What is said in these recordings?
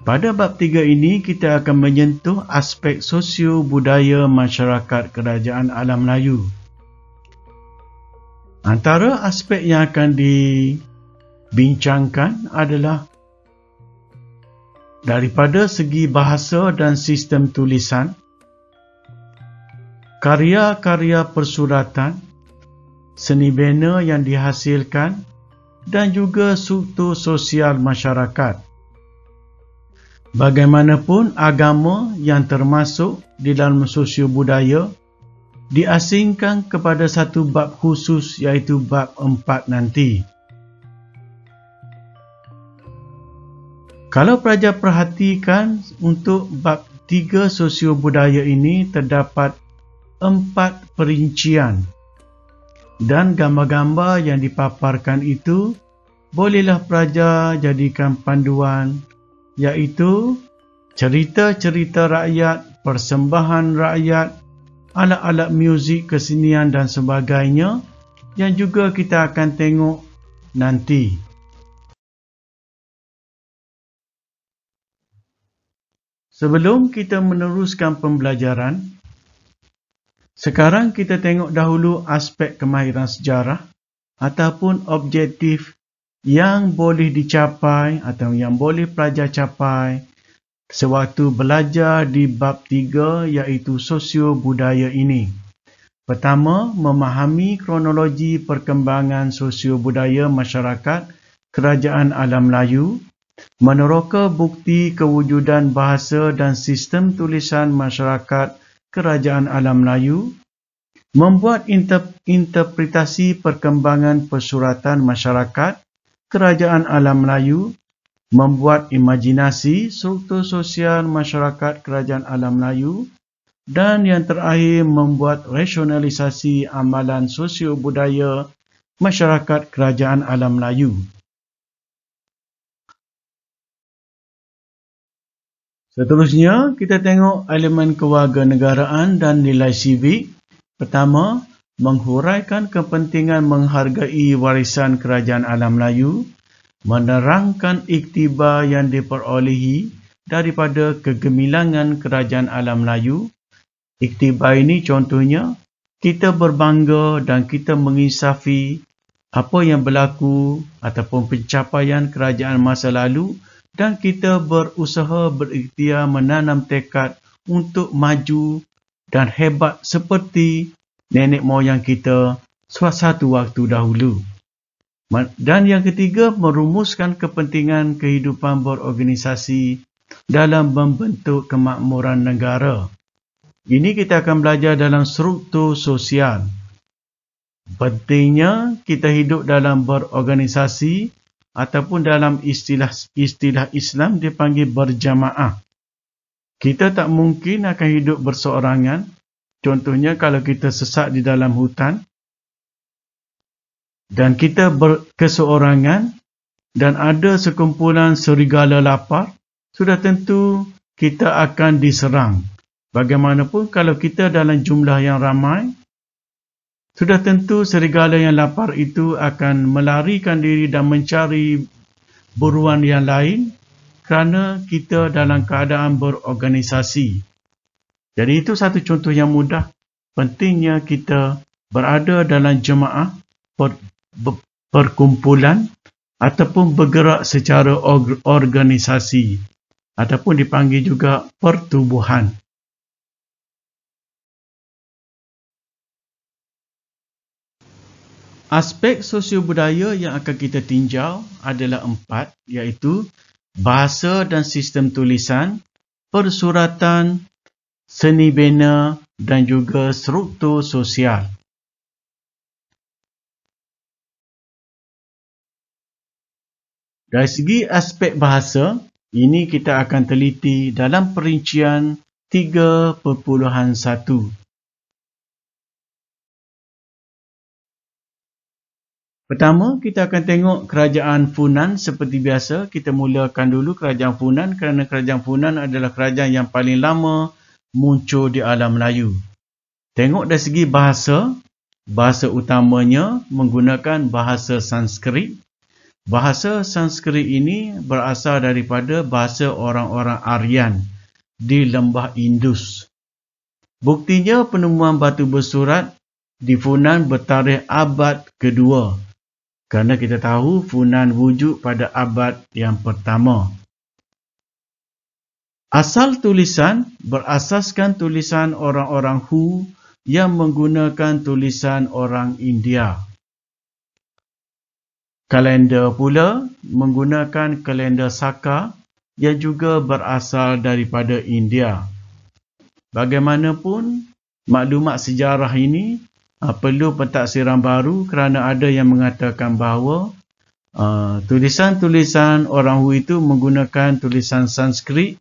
Pada bab 3 ini, kita akan menyentuh aspek sosio-budaya masyarakat Kerajaan Alam Melayu. Antara aspek yang akan dibincangkan adalah daripada segi bahasa dan sistem tulisan, karya-karya persuratan, seni bina yang dihasilkan, dan juga struktur sosial masyarakat. Bagaimanapun, agama yang termasuk di dalam sosio budaya diasingkan kepada satu bab khusus, iaitu bab 4 nanti. Kalau pelajar perhatikan, untuk bab 3 sosio budaya ini terdapat 4 perincian, dan gambar-gambar yang dipaparkan itu bolehlah pelajar jadikan panduan, iaitu cerita-cerita rakyat, persembahan rakyat, alat-alat muzik, kesenian dan sebagainya yang juga kita akan tengok nanti. Sebelum kita meneruskan pembelajaran, sekarang kita tengok dahulu aspek kemahiran sejarah ataupun objektif yang boleh dicapai atau yang boleh pelajar capai sewaktu belajar di bab 3, iaitu sosio budaya ini. Pertama, memahami kronologi perkembangan sosio budaya masyarakat Kerajaan Alam Melayu, meneroka bukti kewujudan bahasa dan sistem tulisan masyarakat Kerajaan Alam Melayu, membuat interpretasi perkembangan persuratan masyarakat Kerajaan Alam Melayu, membuat imajinasi struktur sosial masyarakat Kerajaan Alam Melayu, dan yang terakhir membuat rasionalisasi amalan sosio budaya masyarakat Kerajaan Alam Melayu. Seterusnya, kita tengok elemen kewarganegaraan dan nilai sivik. Pertama, menghuraikan kepentingan menghargai warisan Kerajaan Alam Melayu, menerangkan iktibar yang diperolehi daripada kegemilangan Kerajaan Alam Melayu. Iktibar ini contohnya, kita berbangga dan kita menginsafi apa yang berlaku ataupun pencapaian kerajaan masa lalu, dan kita berusaha berikhtiar menanam tekad untuk maju dan hebat seperti nenek moyang kita suatu waktu dahulu. Dan yang ketiga, merumuskan kepentingan kehidupan berorganisasi dalam membentuk kemakmuran negara. Ini kita akan belajar dalam struktur sosial. Pentingnya kita hidup dalam berorganisasi ataupun dalam istilah Islam dipanggil berjamaah. Kita tak mungkin akan hidup berseorangan. Contohnya kalau kita sesat di dalam hutan dan kita berkeseorangan dan ada sekumpulan serigala lapar, sudah tentu kita akan diserang. Bagaimanapun kalau kita dalam jumlah yang ramai, sudah tentu serigala yang lapar itu akan melarikan diri dan mencari buruan yang lain kerana kita dalam keadaan berorganisasi. Jadi itu satu contoh yang mudah. Pentingnya kita berada dalam jemaah, perkumpulan ataupun bergerak secara organisasi ataupun dipanggil juga pertubuhan. Aspek sosio-budaya yang akan kita tinjau adalah 4, iaitu bahasa dan sistem tulisan, persuratan, seni bina dan juga struktur sosial. Dari segi aspek bahasa, ini kita akan teliti dalam perincian 3.1. Pertama, kita akan tengok kerajaan Funan seperti biasa. Kita mulakan dulu kerajaan Funan kerana kerajaan Funan adalah kerajaan yang paling lama muncul di alam Melayu. Tengok dari segi bahasa, bahasa utamanya menggunakan bahasa Sanskrit. Bahasa Sanskrit ini berasal daripada bahasa orang-orang Aryan di lembah Indus. Buktinya penemuan batu bersurat di Funan bertarikh abad kedua, kerana kita tahu Funan wujud pada abad yang pertama. Asal tulisan berasaskan tulisan orang-orang Hu yang menggunakan tulisan orang India. Kalender pula menggunakan kalender Saka yang juga berasal daripada India. Bagaimanapun, maklumat sejarah ini perlu pentaksiran baru kerana ada yang mengatakan bahawa tulisan-tulisan orang Hu itu menggunakan tulisan Sanskrit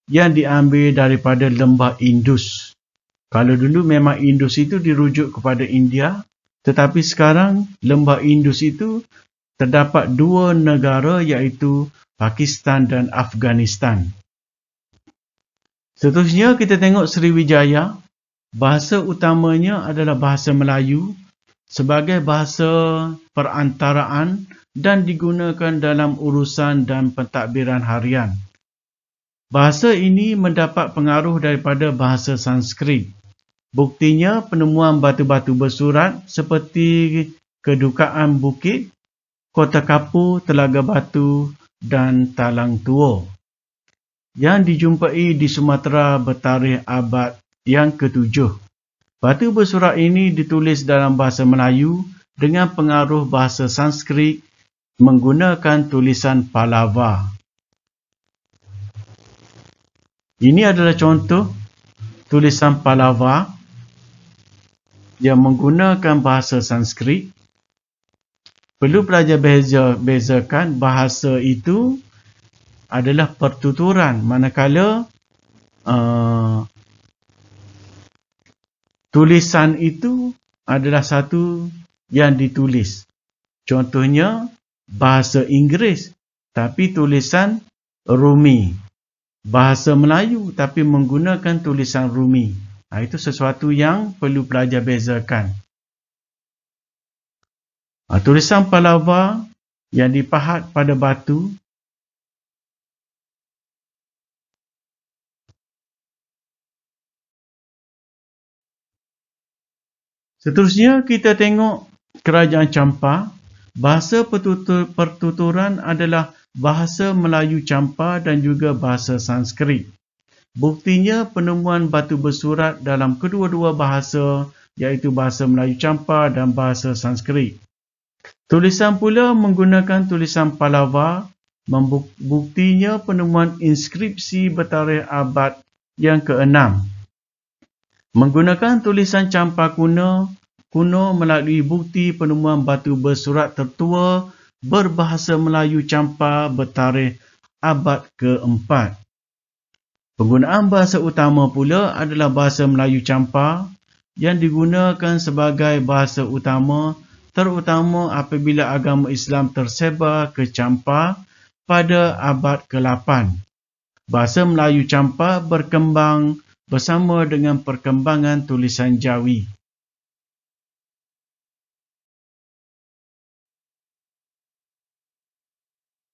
yang diambil daripada lembah Indus. Kalau dulu memang Indus itu dirujuk kepada India, tetapi sekarang lembah Indus itu terdapat dua negara iaitu Pakistan dan Afghanistan. Seterusnya kita tengok Sriwijaya. Bahasa utamanya adalah bahasa Melayu sebagai bahasa perantaraan dan digunakan dalam urusan dan pentadbiran harian. Bahasa ini mendapat pengaruh daripada bahasa Sanskrit. Buktinya penemuan batu-batu bersurat seperti Kedukaan Bukit, Kota Kapur, Telaga Batu dan Talang Tua yang dijumpai di Sumatera bertarikh abad yang ke-7. Batu bersurat ini ditulis dalam bahasa Melayu dengan pengaruh bahasa Sanskrit menggunakan tulisan Pallava. Ini adalah contoh tulisan Pallava yang menggunakan bahasa Sanskrit. Perlu pelajar bezakan bahasa itu adalah pertuturan, manakala tulisan itu adalah satu yang ditulis. Contohnya bahasa Inggeris tapi tulisan Rumi. Bahasa Melayu tapi menggunakan tulisan Rumi. Itu sesuatu yang perlu pelajar bezakan. Tulisan Pallava yang dipahat pada batu Seterusnya kita tengok Kerajaan Champa. Bahasa pertuturan adalah bahasa Melayu Champa dan juga bahasa Sanskrit. Buktinya penemuan batu bersurat dalam kedua-dua bahasa iaitu bahasa Melayu Champa dan bahasa Sanskrit. Tulisan pula menggunakan tulisan Pallava. Buktinya penemuan inskripsi bertarikh abad yang ke-6. Menggunakan tulisan Champa kuno melalui bukti penemuan batu bersurat tertua berbahasa Melayu Champa bertarikh abad ke-4. Penggunaan bahasa utama pula adalah bahasa Melayu Champa yang digunakan sebagai bahasa utama terutama apabila agama Islam tersebar ke Champa pada abad ke-8. Bahasa Melayu Champa berkembang bersama dengan perkembangan tulisan Jawi.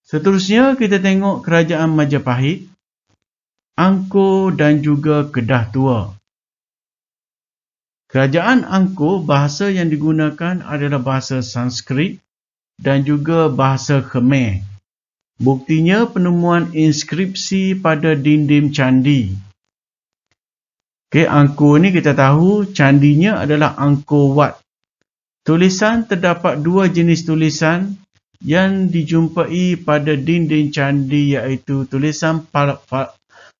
Seterusnya kita tengok Kerajaan Majapahit, Angkor dan juga Kedah Tua. Kerajaan Angkor, bahasa yang digunakan adalah bahasa Sanskrit dan juga bahasa Khmer. Buktinya penemuan inskripsi pada dinding candi. Angkor ni kita tahu candinya adalah Angkor Wat. Tulisan terdapat dua jenis tulisan yang dijumpai pada dinding candi iaitu tulisan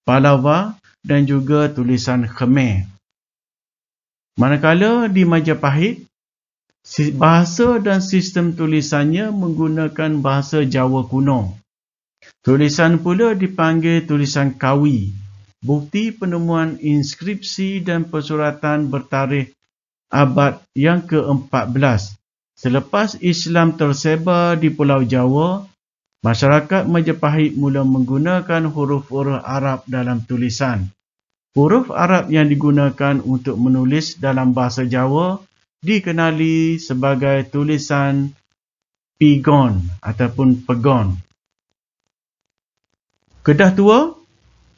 Pallava dan juga tulisan Khmer. Manakala di Majapahit, bahasa dan sistem tulisannya menggunakan bahasa Jawa kuno. Tulisan pula dipanggil tulisan Kawi. Bukti penemuan inskripsi dan persuratan bertarikh abad yang ke-14. Selepas Islam tersebar di Pulau Jawa, masyarakat Majapahit mula menggunakan huruf-huruf Arab dalam tulisan. Huruf Arab yang digunakan untuk menulis dalam bahasa Jawa dikenali sebagai tulisan Pigon ataupun Pegon. Kedah Tua,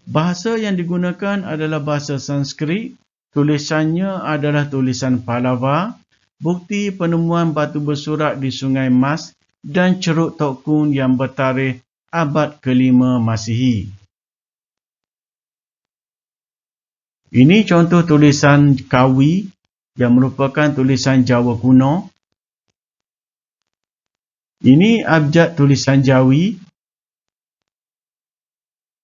bahasa yang digunakan adalah bahasa Sanskrit. Tulisannya adalah tulisan Pallava. Bukti penemuan batu bersurat di Sungai Mas dan Ceruk Tok Kun yang bertarikh abad ke-5 Masihi. Ini contoh tulisan Kawi yang merupakan tulisan Jawa kuno. Ini abjad tulisan Jawi.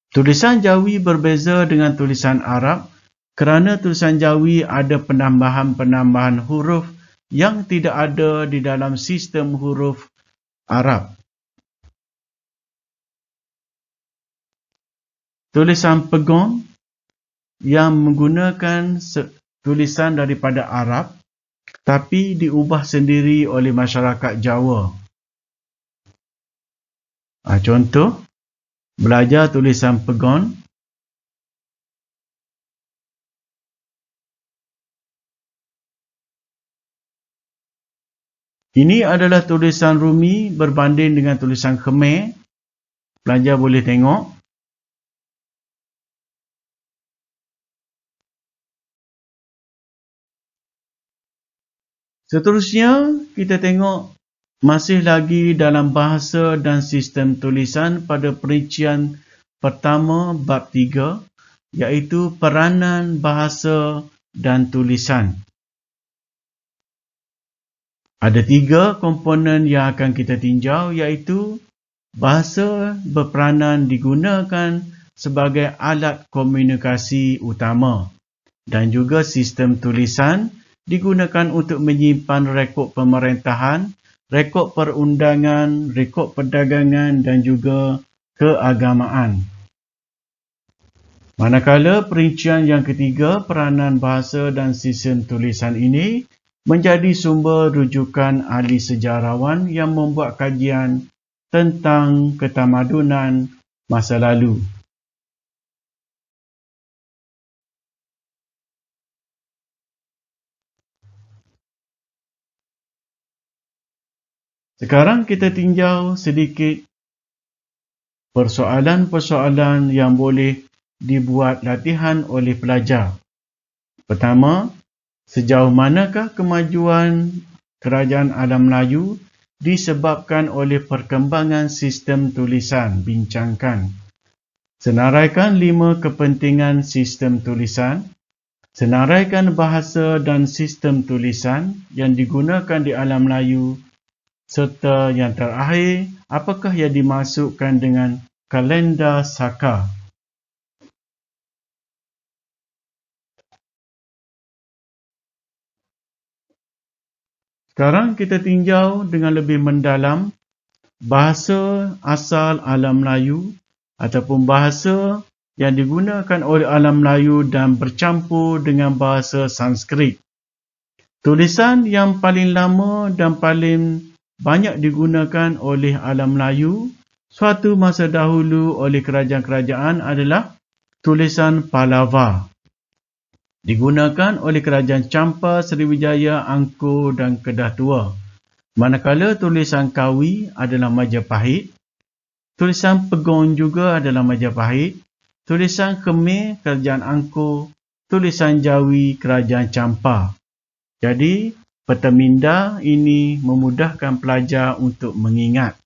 Tulisan Jawi berbeza dengan tulisan Arab kerana tulisan Jawi ada penambahan-penambahan huruf yang tidak ada di dalam sistem huruf Arab. Tulisan Pegon yang menggunakan tulisan daripada Arab tapi diubah sendiri oleh masyarakat Jawa. Contoh, belajar tulisan Pegon. Ini adalah tulisan Rumi berbanding dengan tulisan Khmer. Pelajar boleh tengok. Seterusnya, kita tengok masih lagi dalam bahasa dan sistem tulisan pada perincian pertama bab 3, iaitu peranan bahasa dan tulisan. Ada 3 komponen yang akan kita tinjau, iaitu bahasa berperanan digunakan sebagai alat komunikasi utama dan juga sistem tulisan digunakan untuk menyimpan rekod pemerintahan, rekod perundangan, rekod perdagangan dan juga keagamaan. Manakala perincian yang ketiga, peranan bahasa dan sistem tulisan ini menjadi sumber rujukan ahli sejarawan yang membuat kajian tentang ketamadunan masa lalu. Sekarang kita tinjau sedikit persoalan-persoalan yang boleh dibuat latihan oleh pelajar. Pertama, sejauh manakah kemajuan kerajaan alam Melayu disebabkan oleh perkembangan sistem tulisan? Bincangkan. Senaraikan 5 kepentingan sistem tulisan. Senaraikan bahasa dan sistem tulisan yang digunakan di alam Melayu. Serta yang terakhir, apakah yang dimasukkan dengan kalender Saka? Sekarang kita tinjau dengan lebih mendalam bahasa asal alam Melayu ataupun bahasa yang digunakan oleh alam Melayu dan bercampur dengan bahasa Sanskrit. Tulisan yang paling lama dan paling banyak digunakan oleh alam Melayu suatu masa dahulu oleh kerajaan-kerajaan adalah tulisan Pallava. Digunakan oleh kerajaan Champa, Sriwijaya, Angkor dan Kedah Tua. Manakala tulisan Kawi adalah Majapahit. Tulisan Pegon juga adalah Majapahit. Tulisan Khmer, kerajaan Angkor. Tulisan Jawi, kerajaan Champa. Jadi, peta minda ini memudahkan pelajar untuk mengingat.